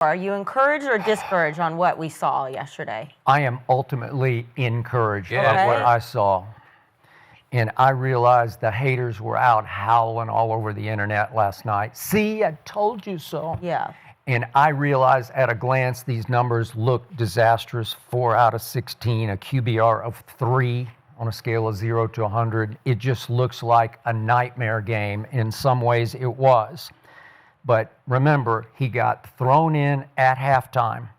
Are you encouraged or discouraged on what we saw yesterday? I am ultimately encouraged Okay. by what I saw. And I realized the haters were out howling all over the internet last night. See, I told you so. Yeah. And I realized at a glance these numbers look disastrous. 4 out of 16, a QBR of 3 on a scale of 0 to 100. It just looks like a nightmare game. In some ways it was. But remember, he got thrown in at halftime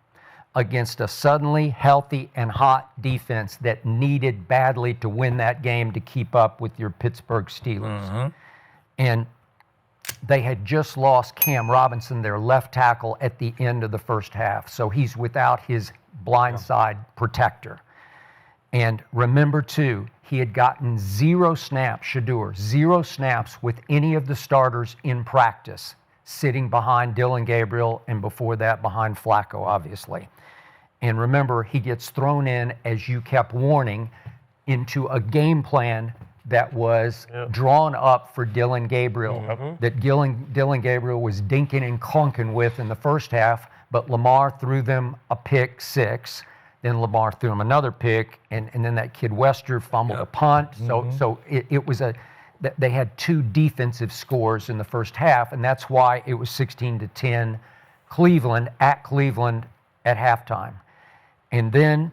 against a suddenly healthy and hot defense that needed badly to win that game to keep up with your Pittsburgh Steelers. Mm-hmm. And they had just lost Cam Robinson, their left tackle, at the end of the first half. So he's without his blindside protector. And remember, too, he had gotten 0 snaps, Shedeur, 0 snaps with any of the starters in practice, sitting behind Dillon Gabriel and before that behind Flacco, obviously. And remember, he gets thrown in, as you kept warning, into a game plan that was drawn up for Dillon Gabriel, that Dillon Gabriel was dinking and clunking with in the first half, but Lamar threw them a pick 6. Then Lamar threw him another pick, and then that kid Wester fumbled a punt. So it was they had 2 defensive scores in the first half, and that's why it was 16-10 Cleveland at halftime. And then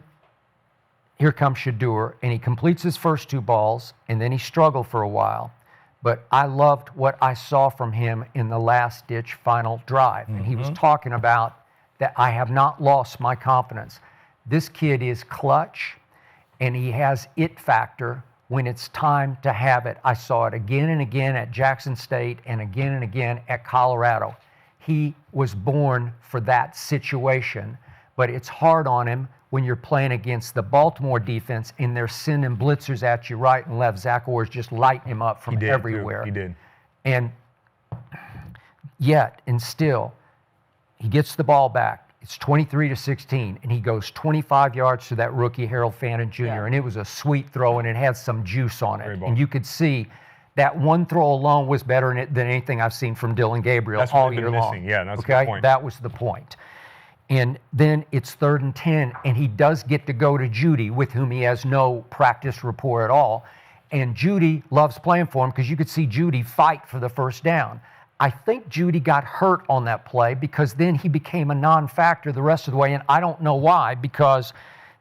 here comes Shedeur, and he completes his first 2 balls, and then he struggled for a while. But I loved what I saw from him in the last-ditch final drive. And he was talking about that I have not lost my confidence. This kid is clutch, and he has it factor when it's time to have it. I saw it again and again at Jackson State and again at Colorado. He was born for that situation, but it's hard on him when you're playing against the Baltimore defense and they're sending blitzers at you right and left. Zach Orr's just lighting him up from everywhere. He did. And yet, and still, he gets the ball back. It's 23-16, and he goes 25 yards to that rookie, Harold Fannin Jr., and it was a sweet throw, and it had some juice on it. And you could see that one throw alone was better than anything I've seen from Dillon Gabriel all year long. Yeah, that's a good point. That was the point. And then it's 3rd and 10, and he does get to go to Judy, with whom he has no practice rapport at all. And Judy loves playing for him because you could see Judy fight for the first down. I think Judy got hurt on that play because then he became a non-factor the rest of the way, and I don't know why, because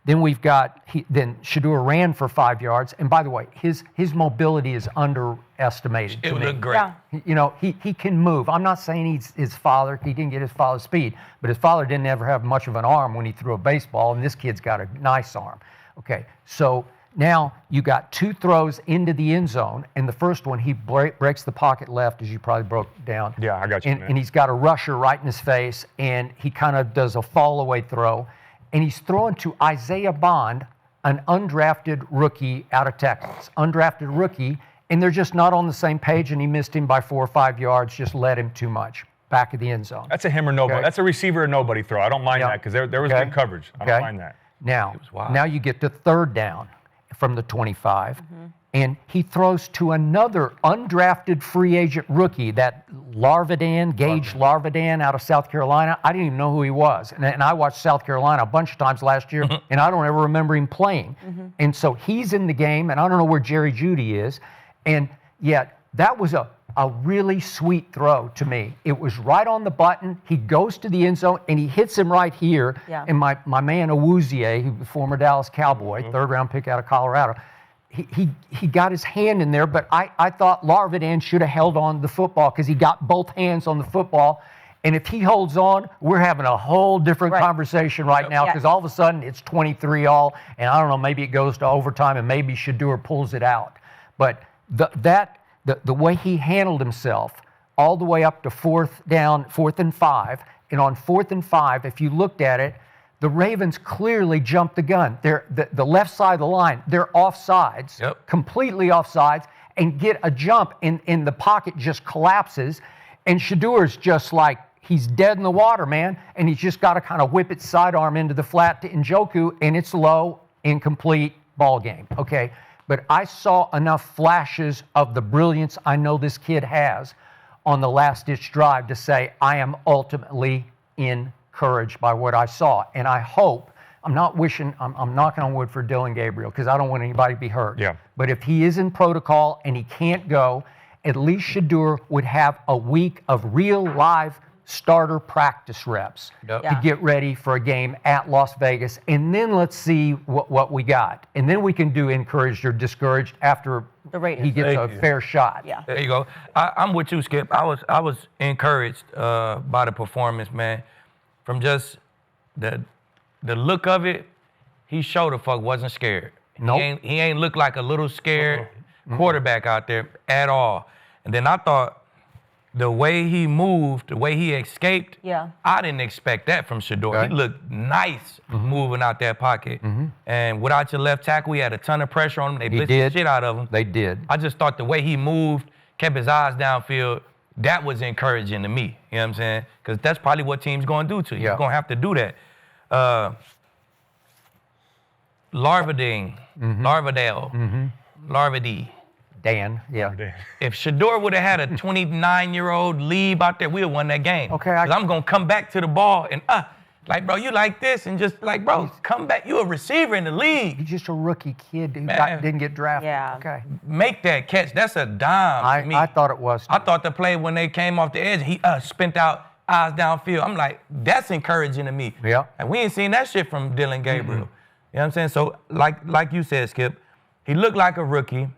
then then Shedeur ran for 5 yards, and by the way, his mobility is underestimated. It looked great. Yeah. You know, he can move. I'm not saying he's his father. He didn't get his father's speed, but his father didn't ever have much of an arm when he threw a baseball, and this kid's got a nice arm. Okay, so now you got 2 throws into the end zone, and the first one he breaks the pocket left, as you probably broke down. Yeah, I got you. And he's got a rusher right in his face, and he kind of does a fall-away throw, and he's throwing to Isaiah Bond, an undrafted rookie out of Texas. Undrafted rookie, and they're just not on the same page, and he missed him by 4 or 5 yards, just led him too much. Back of the end zone. That's a him or nobody. Okay. That's a receiver or nobody throw. I don't mind that because there was good coverage. I don't mind that. Now you get to 3rd down from the 25, and he throws to another undrafted free agent rookie, that Gage Larvadan out of South Carolina. I didn't even know who he was. And I watched South Carolina a bunch of times last year, and I don't ever remember him playing. And so he's in the game, and I don't know where Jerry Jeudy is. And yet that was a really sweet throw to me. It was right on the button. He goes to the end zone, and he hits him right here. Yeah. And my man Awuzie, who former Dallas Cowboy, 3rd-round pick out of Colorado, he got his hand in there, but I thought Larvadan should have held on to the football because he got both hands on the football. And if he holds on, we're having a whole different conversation right now because all of a sudden it's 23-all, and I don't know, maybe it goes to overtime, and maybe Shedeur pulls it out. But the way he handled himself all the way up to 4th and 5, and on 4th and 5, if you looked at it, the Ravens clearly jumped the gun. They're the left side of the line, they're offsides, completely offsides, and get a jump, and the pocket just collapses, and Shedeur's just like, he's dead in the water, man, and he's just got to kind of whip it sidearm into the flat to Njoku, and it's low, incomplete, ball game, okay? But I saw enough flashes of the brilliance I know this kid has on the last-ditch drive to say I am ultimately encouraged. discouraged by what I saw. And I hope, I'm knocking on wood for Dillon Gabriel because I don't want anybody to be hurt. Yeah. But if he is in protocol and he can't go, at least Shedeur would have a week of real live starter practice reps to get ready for a game at Las Vegas. And then let's see what we got. And then we can do encouraged or discouraged after he gets a fair shot. Yeah. There you go. I'm with you, Skip. I was encouraged by the performance, man. From just the look of it, he showed the fuck wasn't scared. Nope. He ain't looked like a little scared quarterback out there at all. And then I thought the way he moved, the way he escaped, I didn't expect that from Shedeur. Right. He looked nice moving out that pocket. And without your left tackle, he had a ton of pressure on him. They blitzed the shit out of him. They did. I just thought the way he moved, kept his eyes downfield, that was encouraging to me. You know what I'm saying? Because that's probably what teams going to do to you. You're going to have to do that. Larvadale. Dan, If Shedeur would have had a 29-year-old leave out there, we'd have won that game. Okay. Because I'm going to come back to the ball and, like, bro, you like this, and just like, bro, come back. You a receiver in the league. He's just a rookie kid who didn't get drafted. Yeah. Okay. Make that catch. That's a dime to me. I thought it was, too. I thought the play when they came off the edge, he spent out eyes downfield. I'm like, that's encouraging to me. Yeah. And we ain't seen that shit from Dillon Gabriel. You know what I'm saying? So, like you said, Skip, he looked like a rookie.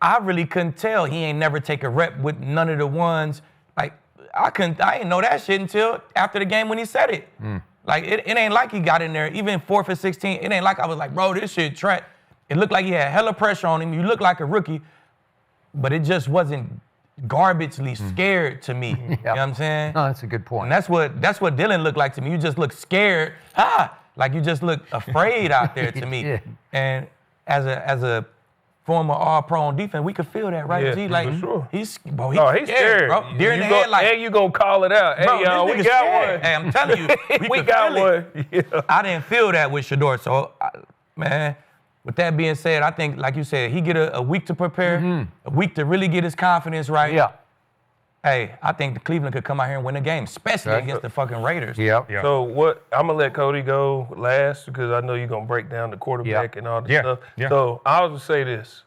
I really couldn't tell he ain't never take a rep with none of the ones. Like, I didn't know that shit until after the game when he said it. Like, it ain't like he got in there, even 4th and 16, it ain't like I was like, bro, this shit track. It looked like he had hella pressure on him. You look like a rookie, but it just wasn't garbagely scared to me. You know what I'm saying? No, that's a good point. And that's what Dillon looked like to me. You just look scared. Like you just look afraid out there to me. did. And as a former All-Pro on defense, we could feel that, right, G? Like, for sure. He's scared, bro. Deer in the headlights. And you gonna call it out. Bro, Hey, y'all, this we nigga got scared. one. Hey, I'm telling you, We got one. Yeah. I didn't feel that with Shedeur. So, man, with that being said, I think, like you said, he get a week to prepare, a week to really get his confidence right. Yeah. Hey, I think the Cleveland could come out here and win the game, especially against the fucking Raiders. Yeah. So I'm gonna let Cody go last because I know you're gonna break down the quarterback and all this stuff. Yeah. So I'll just say this.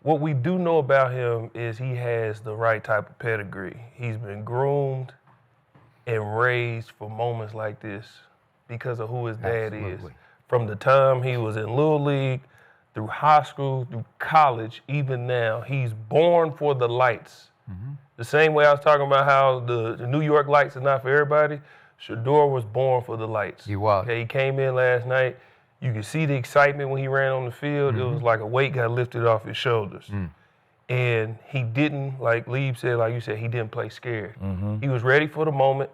What we do know about him is he has the right type of pedigree. He's been groomed and raised for moments like this because of who his dad is. From the time he was in Little League, through high school, through college, even now, he's born for the lights. The same way I was talking about how the New York lights are not for everybody, Shedeur was born for the lights. He was. Okay, he came in last night. You could see the excitement when he ran on the field. It was like a weight got lifted off his shoulders. And he didn't, like Lieb said, like you said, he didn't play scared. He was ready for the moment.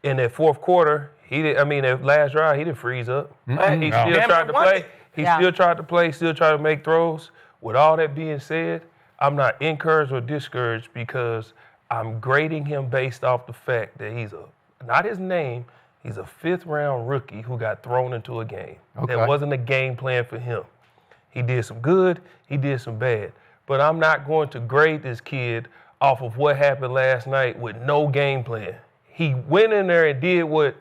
In that fourth quarter, that last drive, he didn't freeze up. He still tried to play. He still tried to play, still tried to make throws. With all that being said, I'm not encouraged or discouraged because I'm grading him based off the fact that not his name, he's a 5th-round rookie who got thrown into a game. Okay. That wasn't a game plan for him. He did some good, he did some bad. But I'm not going to grade this kid off of what happened last night with no game plan. He went in there and did what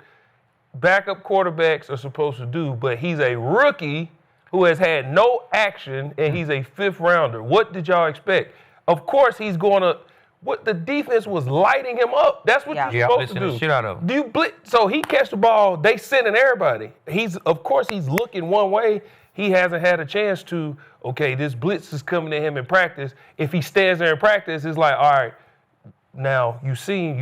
backup quarterbacks are supposed to do, but he's a rookie who has had no action, and he's a 5th-rounder. What did y'all expect? Of course he's going to – what the defense was lighting him up. That's what you're supposed to do. The shit out of him. Do you blitz? So he catch the ball, they sending everybody. Of course he's looking one way. He hasn't had a chance to, okay, this blitz is coming to him in practice. If he stands there in practice, it's like, all right, now you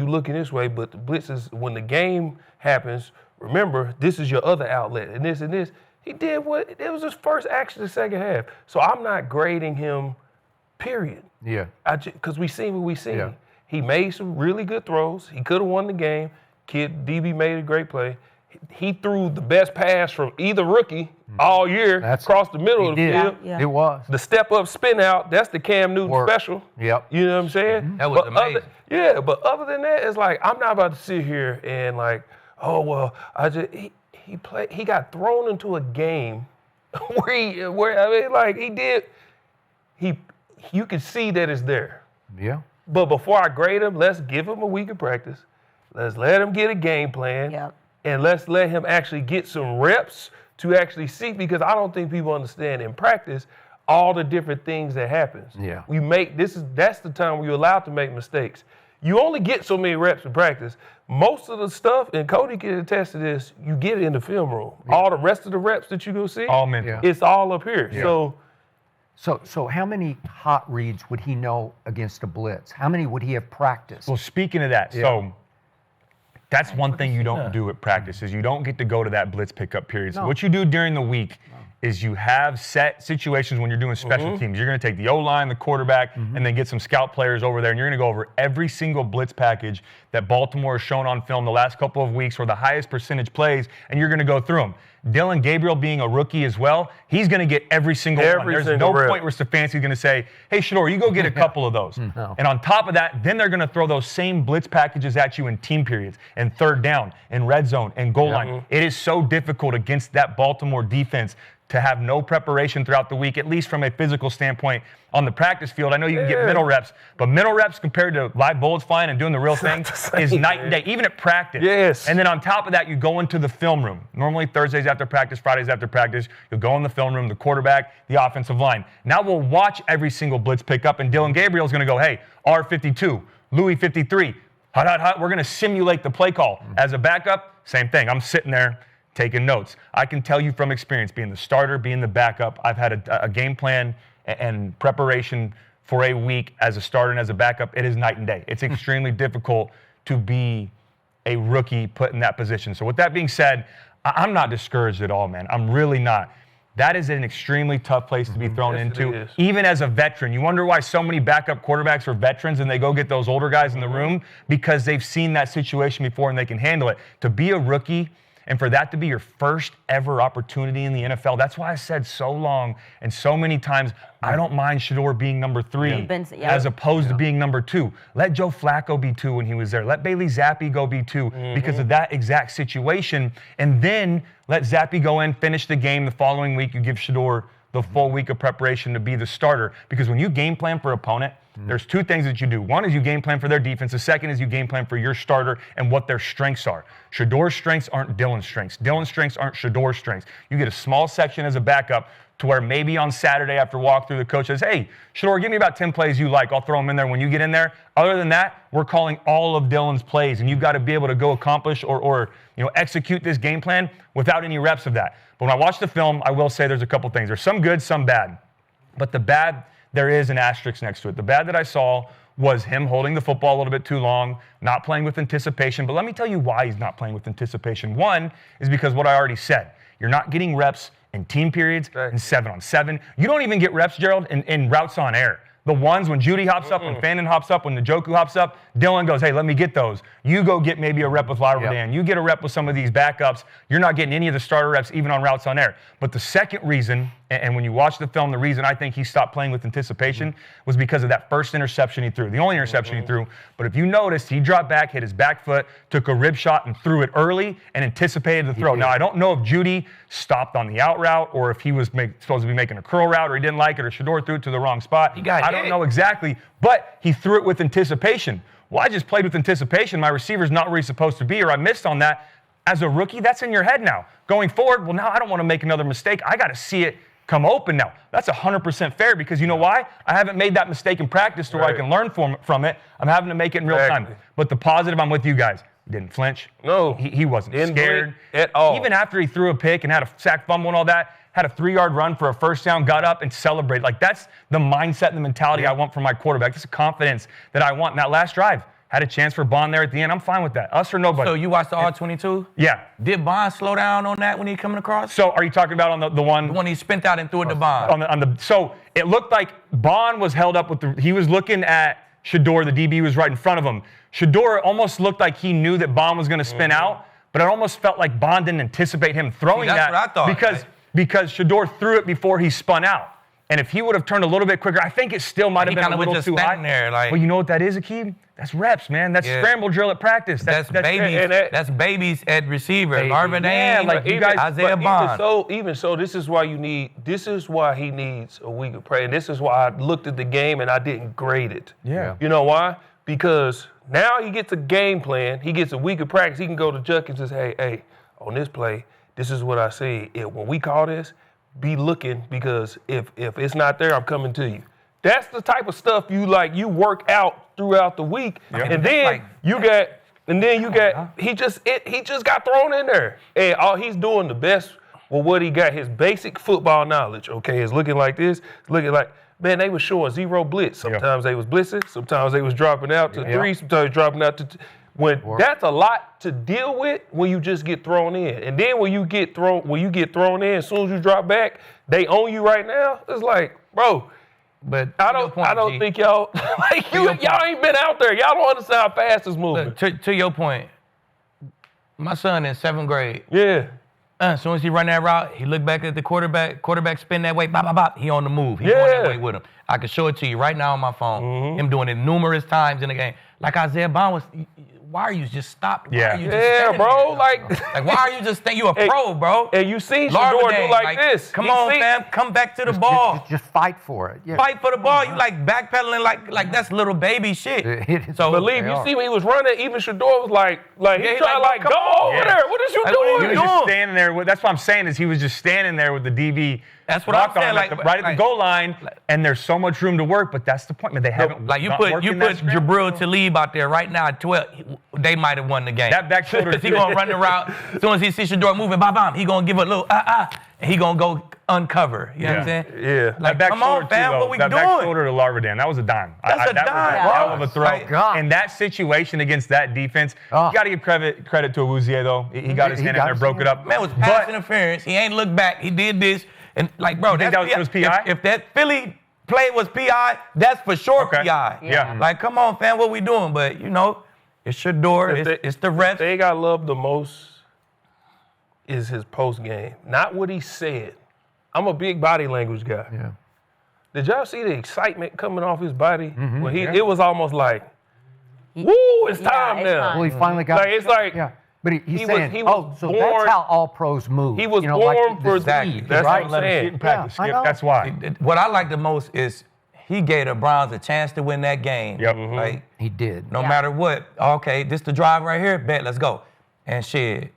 looking this way, but the blitz is when the game happens, remember, this is your other outlet, and this and this. He did it was his first action the second half. So I'm not grading him, period. Yeah. Because we seen what we seen. Yeah. He made some really good throws. He could have won the game. DB made a great play. He threw the best pass from either rookie all year across the middle of the field. Yeah. It was. The step-up spin-out, that's the Cam Newton special. Yep. You know what I'm saying? That was amazing. But other than that, it's like, I'm not about to sit here and like, oh, well, he got thrown into a game you can see that it's there. Yeah. But before I grade him, let's give him a week of practice. Let's let him get a game plan. Yep. And let's let him actually get some reps to actually see, because I don't think people understand in practice all the different things that happens. Yeah. That's the time where you're allowed to make mistakes. You only get so many reps in practice. Most of the stuff, and Cody can attest to this, you get it in the film room. Yeah. All the rest of the reps that you go see, all mental. It's all up here. Yeah. So how many hot reads would he know against a blitz? How many would he have practiced? Well, speaking of that, so that's one thing you don't do at practice is you don't get to go to that blitz pickup period. So what you do during the week is you have set situations when you're doing special teams. You're going to take the O-line, the quarterback, and then get some scout players over there, and you're going to go over every single blitz package that Baltimore has shown on film the last couple of weeks, or the highest percentage plays, and you're going to go through them. Dillon Gabriel being a rookie as well, he's going to get every single one. There's no point where Stefanski's going to say, hey, Shedeur, you go get a couple of those. No. And on top of that, then they're going to throw those same blitz packages at you in team periods, and third down, and red zone, and goal line. It is so difficult against that Baltimore defense to have no preparation throughout the week, at least from a physical standpoint on the practice field. I know you can get middle reps, but middle reps compared to live bullets flying and doing the real thing is night and day, even at practice. Yes. And then on top of that, you go into the film room. Normally Thursdays after practice, Fridays after practice, you'll go in the film room, the quarterback, the offensive line. Now we'll watch every single blitz pickup, and Dillon Gabriel's going to go, hey, R52, Louis 53, hot, hot, hot. We're going to simulate the play call. As a backup, same thing. I'm sitting there taking notes. I can tell you from experience, being the starter, being the backup, I've had a game plan and preparation for a week as a starter and as a backup. It is night and day. It's extremely difficult to be a rookie put in that position. So with that being said, I'm not discouraged at all, man. I'm really not. That is an extremely tough place to be thrown into, even as a veteran. You wonder why so many backup quarterbacks are veterans and they go get those older guys in the room, because they've seen that situation before and they can handle it. To be a rookie, and for that to be your first ever opportunity in the NFL, that's why I said so long and so many times, I don't mind Shedeur being number 3 as opposed to being number 2. Let Joe Flacco be 2 when he was there. Let Bailey Zappi go be 2 because of that exact situation. And then let Zappi go in, finish the game the following week. You give Shedeur the full week of preparation to be the starter. Because when you game plan for opponent, there's 2 things that you do. One is you game plan for their defense. The second is you game plan for your starter and what their strengths are. Shedeur's strengths aren't Dillon's strengths. Dillon's strengths aren't Shedeur's strengths. You get a small section as a backup to where maybe on Saturday after walkthrough, the coach says, hey, Shedeur, give me about 10 plays you like. I'll throw them in there when you get in there. Other than that, we're calling all of Dillon's plays, and you've got to be able to go accomplish or execute this game plan without any reps of that. But when I watch the film, I will say there's a couple things. There's some good, some bad. But the bad, there is an asterisk next to it. The bad that I saw was him holding the football a little bit too long, not playing with anticipation. But let me tell you why he's not playing with anticipation. One is because what I already said. You're not getting reps in team periods, in 7-on-7. You don't even get reps, Gerald, in routes on air. The ones when Judy hops up, when Fannin hops up, when Njoku hops up, Dillon goes, hey, let me get those. You go get maybe a rep with Larvadan. You get a rep with some of these backups. You're not getting any of the starter reps, even on routes on air. But the second reason, and when you watch the film, the reason I think he stopped playing with anticipation was because of that first interception he threw, the only interception he threw. But if you noticed, he dropped back, hit his back foot, took a rib shot, and threw it early and anticipated the throw. Now, I don't know if Judy stopped on the out route or if he was supposed to be making a curl route or he didn't like it or Shedeur threw it to the wrong spot. I don't know exactly, but he threw it with anticipation. Well, I just played with anticipation. My receiver's not where he's supposed to be, or I missed on that. As a rookie, that's in your head now. Going forward, well, now I don't want to make another mistake. I got to see it come open now. That's 100% fair because you know why? I haven't made that mistake in practice to where I can learn from it. I'm having to make it in real time. But the positive, I'm with you guys. He didn't flinch. No. He wasn't scared at all. Even after he threw a pick and had a sack fumble and all that, had a 3-yard run for a first down, got up and celebrated. Like, that's the mindset and the mentality I want from my quarterback. That's the confidence that I want. And that last drive, had a chance for Bond there at the end. I'm fine with that. Us or nobody. So you watched the R22? Yeah. Did Bond slow down on that when he coming across? So are you talking about on the one? The one he spent out and threw it to Bond. So it looked like Bond was held up with he was looking at Shedeur. The DB was right in front of him. Shedeur almost looked like he knew that Bond was going to spin out, but it almost felt like Bond didn't anticipate him throwing that. That's what I thought. Because Shedeur threw it before he spun out. And if he would have turned a little bit quicker, I think it still might have been a little too high. There, well, you know what that is, Akeem? That's reps, man. That's scramble drill at practice. That's babies. That's babies at receiver. Marvin Dane, like you guys, Isaiah Bond. Even so, this is why he needs a week of practice. And this is why I looked at the game and I didn't grade it. Yeah. You know why? because now he gets a game plan. He gets a week of practice. He can go to Judkins and say, hey, on this play, this is what I see. When we call this, be looking, because if it's not there, I'm coming to you. That's the type of stuff you work out throughout the week. Yep. And then he just got thrown in there. And all he's doing the best with what he got, his basic football knowledge, okay, is looking like this, man, they was showing zero blitz. Sometimes they was blitzing, sometimes they was dropping out to 3, sometimes dropping out to that's a lot to deal with when you just get thrown in. And then when you get thrown in, as soon as you drop back, they own you right now. It's like, bro, But I don't think y'all y'all ain't been out there. Y'all don't understand how fast it's moving. To your point, my son in 7th grade. Yeah. As soon as he run that route, he look back at the quarterback spin that way, bop, bop, bop, he on the move. He going that way with him. I can show it to you right now on my phone. Him doing it numerous times in the game. Like Isaiah Bond was, why are you just stopped? Why are you just standing bro. there? Like why are you just standing? You a pro, bro. And you seen Shedeur do like this. Come on, fam. Come back to the ball. Just fight for it. Yeah. Fight for the ball. You like backpedaling like that's little baby shit. So believe you see when he was running, even Shedeur was like he tried come go on. over there. What is you Like, doing? what are He you was just doing? standing there. That's what I'm saying is he was just standing there with the DB. That's what I'm locked on saying, him right at the goal line, and there's so much room to work. But that's the point, man. They haven't You not put worked in that scramble. Jabril Talib out there right now at 12, they might have won the game. That back shoulder. Because he gonna run the route. As soon as he sees Shedeur moving, bam, he gonna give a little and he gonna go uncover. You know what I'm saying? Yeah. Like, That back come shoulder on, fam, too, what we that doing? back shoulder to Larvadan, that was a dime. That's a that dime, was a bro. hell of a throw. Like, God. In that situation against that defense, you got to give credit to Awuzie though. He got his hand in there, broke it up. Man, it was pass interference. He ain't looked back. He did this. And like, bro, think that was PI? If that Philly play was PI, that's for sure PI. Yeah. Like, come on, fam, what we doing? But, you know, it's Shedeur. It's the ref. They got love the most is his post game, not what he said. I'm a big body language guy. Yeah. Did y'all see the excitement coming off his body? When it was almost like, woo, it's time now. Well, he finally got. Like, it's like, yeah. But he's he saying, was so born- that's how all pros move. He was you know, born like for the speed. speed, That's right? what I'm saying. In practice, Yeah, I Skip, know. that's why. What I like the most is he gave the Browns a chance to win that game. Yep. Like, He did. no matter what, okay, this the drive right here, bet, let's go. And shit,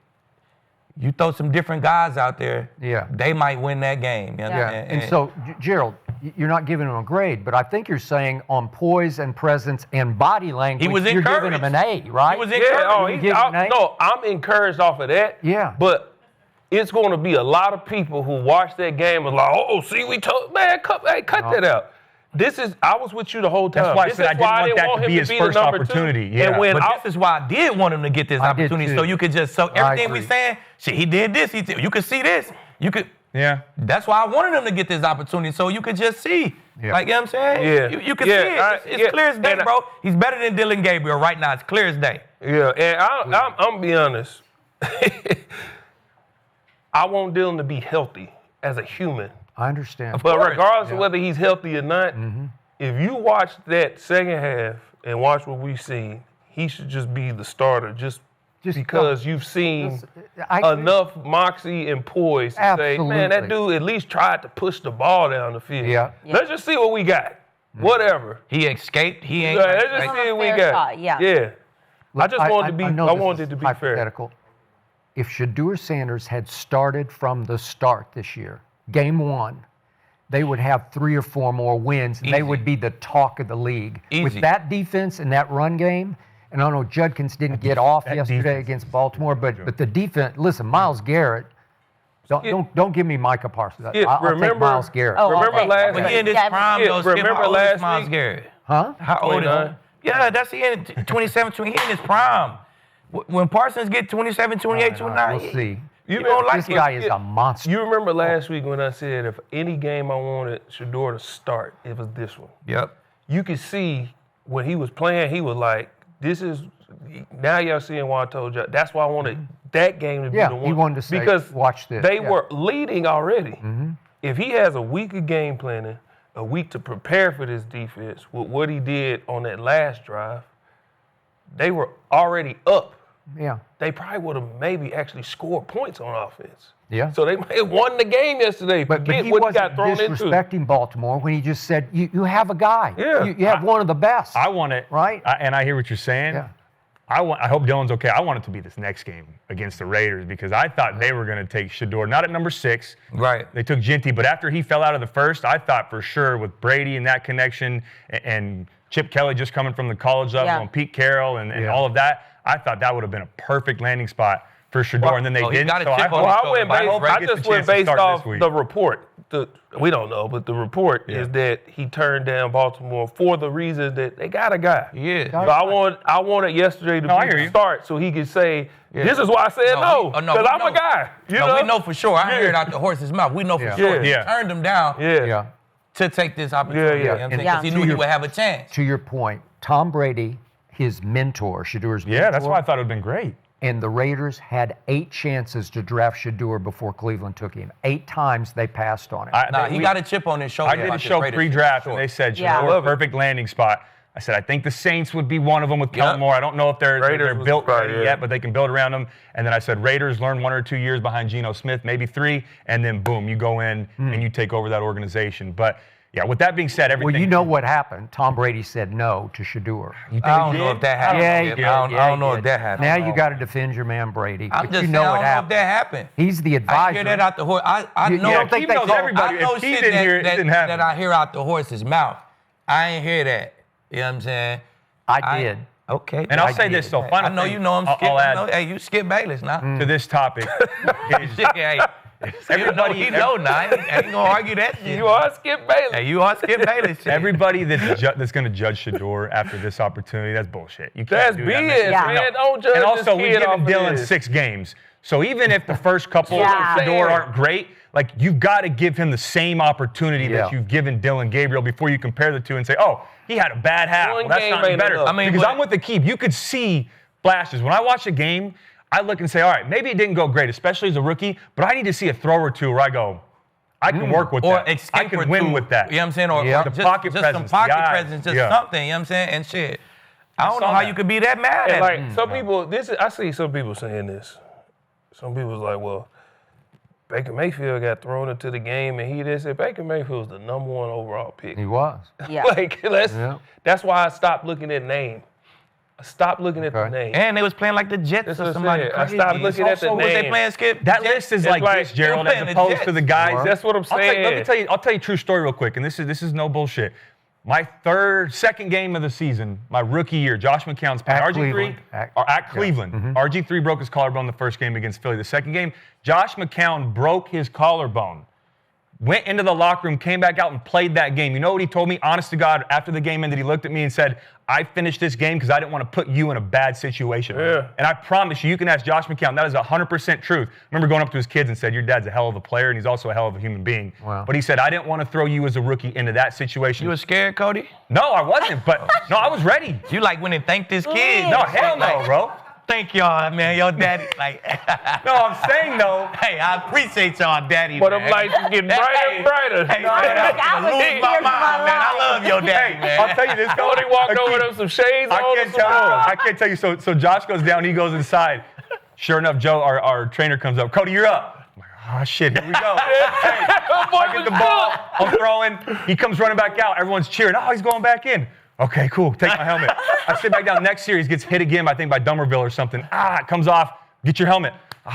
you throw some different guys out there, they might win that game. You know? Yeah. And so, Gerald, you're not giving him a grade, but I think you're saying on poise and presence and body language, was you're giving him an A, right? He was encouraged. No, I'm encouraged off of that. Yeah. But it's going to be a lot of people who watch that game and like, oh, see, we told, man, cut that out. I was with you the whole time. That's why I This said is I didn't why want that want to him be his the first number 2. opportunity. Yeah. And when But this is why I did want him to get this I did opportunity, too. so you could just, so everything we agree. saying, shit, he did this, you could see this, you could. Yeah. That's why I wanted him to get this opportunity, so you could just see. Yeah. Like, you know what I'm saying? Yeah. You can see it. It's clear as day, And bro. He's better than Dillon Gabriel right now. It's clear as day. Yeah, and I'm gonna be honest. I want Dillon to be healthy as a human. I understand. But course. regardless of whether he's healthy or not, if you watch that second half and watch what we've seen, he should just be the starter just because you've seen enough moxie and poise to say, man, that dude at least tried to push the ball down the field. Yeah. Let's just see what we got. Whatever. He escaped. He ain't. Let's just see what we got. shot, yeah. I just wanted I know I this wanted is it to be fair. hypothetical. If Shedeur Sanders had started from the start this year, game 1, they would have 3 or 4 more wins, and they would be the talk of the league. Easy. With that defense and that run game, and I know Judkins didn't get off yesterday against Baltimore, but the defense, listen, Myles Garrett, don't give me Micah Parsons. I'll take Myles Garrett. Remember last When he in his Yeah, prime, though, Skip, remember how old last is Myles week? Garrett? Huh? How old is 29. he? Yeah, that's he in 27, 20. He in his prime. When Parsons get 27, 28, 29, We'll see. You don't like This it. guy is a monster. You remember last week when I said if any game I wanted Shedeur to start, it was this one. Yep. You could see when he was playing, he was like, this is, now y'all seeing why I told y'all. That's why I wanted that game to be the one. he wanted to say, because watch this. They were leading already. If he has a week of game planning, a week to prepare for this defense with what he did on that last drive, they were already up. Yeah. they probably would have maybe actually scored points on offense. Yeah. So they might have won the game yesterday. But Forget he what he wasn't got thrown into. disrespecting Baltimore when he just said, you have a guy. Yeah. You have one of the best. I want it. Right? And I hear what you're saying. Yeah. I hope Dillon's okay. I want it to be this next game against the Raiders because I thought they were going to take Shedeur, not at number 6. Right. They took Ginty, but after he fell out of the first, I thought for sure with Brady and that connection and Chip Kelly just coming from the college level and Pete Carroll and all of that, I thought that would have been a perfect landing spot for Shedeur, and then they didn't. got a So chip I on hope, his shoulder. I just went based off the report. We don't know, but the report is that he turned down Baltimore for the reason that they got a guy. Yeah. So I wanted yesterday to be the start so he could say, this is why I said no, because I'm a guy. You know? We know for sure. I heard it out the horse's mouth. We know for sure. He turned him down to take this opportunity. Because he knew he would have a chance. To your point, Tom Brady, his mentor, Shedeur's mentor. Yeah, that's why I thought it would have been great. And the Raiders had 8 chances to draft Shedeur before Cleveland took him. 8 times they passed on it. He got a chip on his shoulder. I did a show pre-draft, and they said Shedeur, perfect landing spot. I said, I think the Saints would be one of them with Kellen Moore. I don't know if they're built ready yet, but they can build around them. And then I said, Raiders learn 1 or 2 years behind Geno Smith, maybe 3, and then boom, you go in and you take over that organization. But yeah, with that being said, everything. Well, you know what happened. Tom Brady said no to Shedeur. I don't know if that happened. I don't know if that happened. Now you got to defend your man Brady. I'm but just you know saying, I what don't know if happened. that happened. He's the advisor. I hear that out the horse. I know. You don't think they knows told everybody. I know If he shit didn't hear it, it didn't happen. that I hear out the horse's mouth. I ain't hear that. You know what I'm saying? I did. Okay. And I'll say this, though. I know you know I'm Skip. I'll add Hey, you Skip Bayless now. to this topic. Everybody, you know now. I ain't gonna argue that shit. You are Skip Bayless. Hey, you are Skip Bayless. Shit. Everybody that's going to judge Shedeur after this opportunity, that's bullshit. You That's can't do BS, that. man. Don't judge And also, this we've kid given off Dillon of this. 6 games. So even if the first couple of Shedeur aren't great, like you've got to give him the same opportunity that you've given Dillon Gabriel before you compare the two and say, oh, he had a bad half. Well, that's not better. I mean, because I'm with the keep. You could see flashes. When I watch a game, I look and say, all right, maybe it didn't go great, especially as a rookie, but I need to see a throw or two where I go, I can work with that. I can win with that. You know what I'm saying? Or the pocket just presence. some pocket presence, just something. You know what I'm saying? And shit. I don't know how you could be that mad at him. Some people, I see some people saying this. Some people's like, well, Baker Mayfield got thrown into the game, and he didn't say Baker Mayfield was the #1 overall pick. He was. Yeah. That's why I stopped looking at name. I stopped looking at the name. And they was playing like the Jets or somebody. I stopped looking at the name. Was they playing Skip? That list is like this, Gerald, as opposed to the guys. That's what I'm saying. I'll tell you a true story real quick, and this is no bullshit. My second game of the season, my rookie year, Josh McCown's playing RG3 at Cleveland. RG3 broke his collarbone the first game against Philly. The second game, Josh McCown broke his collarbone. Went into the locker room, came back out and played that game. You know what he told me? Honest to God, after the game ended, he looked at me and said, I finished this game because I didn't want to put you in a bad situation. Yeah. And I promise you can ask Josh McCown. That is 100% truth. I remember going up to his kids and said, your dad's a hell of a player, and he's also a hell of a human being. Wow. But he said, I didn't want to throw you as a rookie into that situation. You were scared, Cody? No, I wasn't. But no, I was ready. You like when they thanked his kids. No, hell no, bro. Thank y'all, man. Your daddy, like. No, I'm saying though. Hey, I appreciate y'all, daddy. But them lights is getting brighter and brighter. Hey, man, I lose my mind, man. I love your daddy, man. I'll tell you this. Cody walked over them some shades on. I can't tell you. So Josh goes down. He goes inside. Sure enough, Joe, our trainer, comes up. Cody, you're up. I'm like, oh shit, here we go. Hey, I get the ball. I'm throwing. He comes running back out. Everyone's cheering. Oh, he's going back in. Okay, cool. Take my helmet. I sit back down. Next series, gets hit again, I think, by Dummerville or something. It comes off. Get your helmet.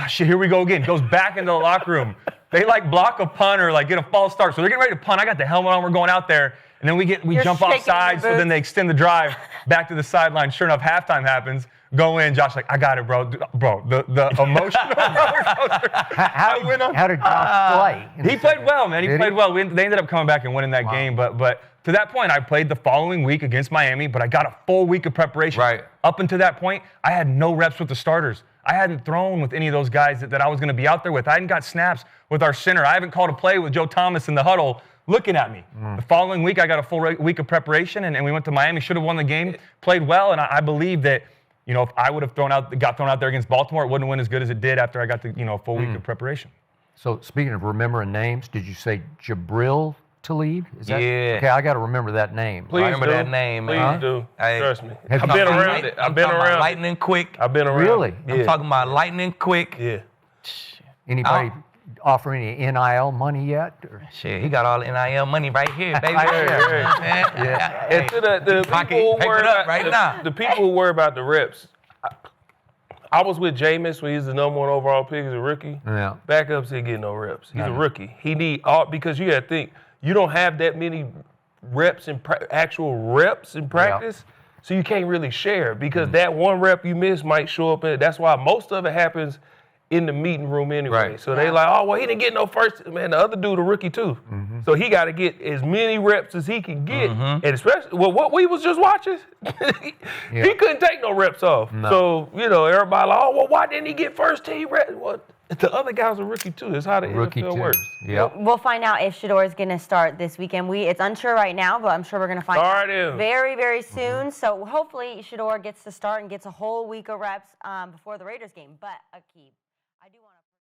Shit, here we go again. Goes back into the locker room. They like block a punt or like get a false start. So they're getting ready to punt. I got the helmet on. We're going out there. And then we jump offside. So then they extend the drive back to the sideline. Sure enough, halftime happens. Go in. Josh like, I got it, bro. Bro, the emotional roller coaster. How did Josh play? He played well, man. He played well. They ended up coming back and winning that game. But to that point, I played the following week against Miami, but I got a full week of preparation. Right. Up until that point, I had no reps with the starters. I hadn't thrown with any of those guys that I was going to be out there with. I hadn't got snaps with our center. I haven't called a play with Joe Thomas in the huddle looking at me. The following week, I got a full week of preparation, and we went to Miami. Should have won the game, played well, and I believe that, you know, if I would have got thrown out there against Baltimore, it wouldn't win as good as it did after I got the, full week of preparation. So speaking of remembering names, did you say Jabril Talib? Is that, Yeah. Okay, I got to remember that name. Please remember do. that name, Please man. do. Hey, Trust me. have I've you been seen around it. I've been I'm talking about around it. lightning quick. I've been around Really? it. I'm Yeah. talking about lightning quick. Yeah. Anybody offer any NIL money yet? Or? Shit, he got all the NIL money right here, baby. Right here. You know what I'm saying? Yeah. And to the Pocket- people who paper worry it up about right now. the people who worry about the reps. I was with Jameis when he was the #1 overall pick as a rookie. Yeah. Backups didn't get no reps. He's a No. rookie. He need all because you got to think you don't have that many reps in actual reps in practice, so you can't really share because that one rep you miss might show up. That's why most of it happens in the meeting room anyway. Right. So they like, oh well, he didn't get no first. Man, the other dude a rookie too, so he got to get as many reps as he can get, and especially what we was just watching, he couldn't take no reps off. No. So everybody like, oh well, why didn't he get first team reps? Well, the other guy's a rookie too. That's how the Rookie NFL too. works. Yep. We'll find out if Shedeur is going to start this weekend. It's unsure right now, but I'm sure we're going to find Start out him. very, very soon. So hopefully Shedeur gets to start and gets a whole week of reps before the Raiders game. But Akib, I do want